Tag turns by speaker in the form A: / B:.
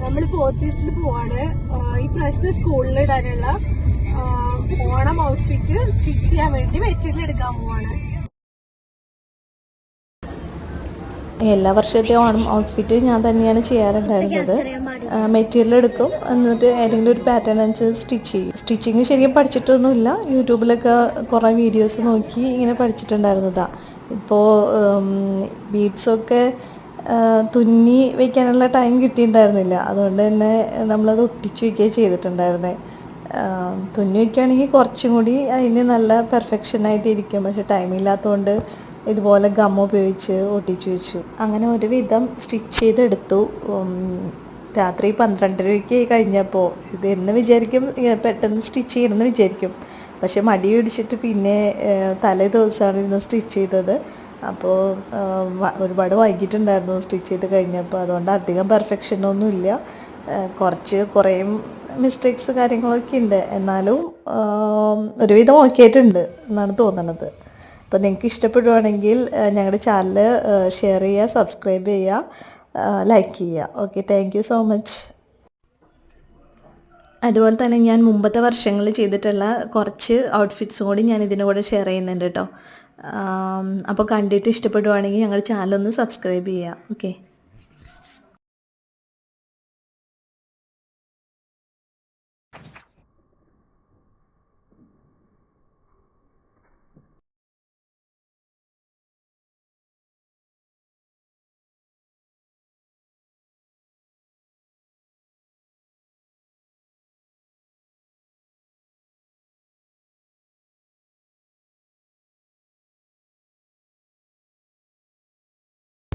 A: നമ്മൾ പോത്തീസിൽ പോവാണ്. ഈ പ്രാവശ്യത്തെ സ്കൂളിൽ ഇടാനുള്ള ഓണം ഔട്ട്ഫിറ്റ് സ്റ്റിച്ച് ചെയ്യാൻ വേണ്ടി മെറ്റീരിയൽ എടുക്കാൻ പോവാണ്.
B: എല്ലാ വർഷത്തെ ഓണം ഔട്ട്ഫിറ്റ് ഞാൻ തന്നെയാണ് ചെയ്യാറുണ്ടായിരുന്നത്. മെറ്റീരിയൽ എടുക്കും, എന്നിട്ട് ഏതെങ്കിലും ഒരു പാറ്റേൺ അനുസരിച്ച് സ്റ്റിച്ച് ചെയ്യും. സ്റ്റിച്ചിങ് ശരിക്കും പഠിച്ചിട്ടൊന്നുമില്ല, യൂട്യൂബിലൊക്കെ കുറേ വീഡിയോസ് നോക്കി ഇങ്ങനെ പഠിച്ചിട്ടുണ്ടായിരുന്നതാണ്. ഇപ്പോൾ ബീഡ്സൊക്കെ തുന്നി വയ്ക്കാനുള്ള ടൈം കിട്ടിയിട്ടുണ്ടായിരുന്നില്ല, അതുകൊണ്ട് തന്നെ നമ്മളത് ഒട്ടിച്ച് വയ്ക്കുകയാണ് ചെയ്തിട്ടുണ്ടായിരുന്നത്. തുന്നി വയ്ക്കുകയാണെങ്കിൽ കുറച്ചും കൂടി അതിന് നല്ല പെർഫെക്ഷനായിട്ട് ഇരിക്കും. പക്ഷെ ടൈമില്ലാത്തതുകൊണ്ട് ഇതുപോലെ ഗം ഉപയോഗിച്ച് ഒട്ടിച്ചു വെച്ചു. അങ്ങനെ ഒരുവിധം സ്റ്റിച്ച് ചെയ്തെടുത്തു. രാത്രി 12:30 കഴിഞ്ഞപ്പോൾ ഇത് എന്ന് വിചാരിക്കും പെട്ടെന്ന് സ്റ്റിച്ച് ചെയ്യണമെന്ന് വിചാരിക്കും. പക്ഷെ മടി പിടിച്ചിട്ട് പിന്നെ തലേ ദിവസമാണ് ഇന്ന് സ്റ്റിച്ച് ചെയ്തത്. അപ്പോൾ ഒരുപാട് വൈകിട്ടുണ്ടായിരുന്നു സ്റ്റിച്ച് ചെയ്ത് കഴിഞ്ഞപ്പോൾ. അതുകൊണ്ട് അധികം പെർഫെക്ഷനൊന്നുമില്ല, കുറേ മിസ്റ്റേക്സ് കാര്യങ്ങളൊക്കെ ഉണ്ട്. എന്നാലും ഒരുവിധം ഓക്കെ ആയിട്ടുണ്ട് എന്നാണ് തോന്നുന്നത്. അപ്പോൾ നിങ്ങൾക്ക് ഇഷ്ടപ്പെടുവാണെങ്കിൽ ഞങ്ങളുടെ ചാനൽ ഷെയർ ചെയ്യുക, സബ്സ്ക്രൈബ് ചെയ്യുക, ലൈക്ക് ചെയ്യുക. Okay, thank you so much. അതുപോലെ തന്നെ ഞാൻ മുമ്പത്തെ വർഷങ്ങളിൽ ചെയ്തിട്ടുള്ള കുറച്ച് ഔട്ട്ഫിറ്റ്സും കൂടി ഞാൻ ഇതിൻ്റെ കൂടെ ഷെയർ ചെയ്യുന്നുണ്ട് കേട്ടോ. അപ്പോൾ കണ്ടിട്ട് ഇഷ്ടപ്പെടുവാണെങ്കിൽ ഞങ്ങളുടെ ചാനലൊന്ന് സബ്സ്ക്രൈബ് ചെയ്യുക. ഓക്കെ.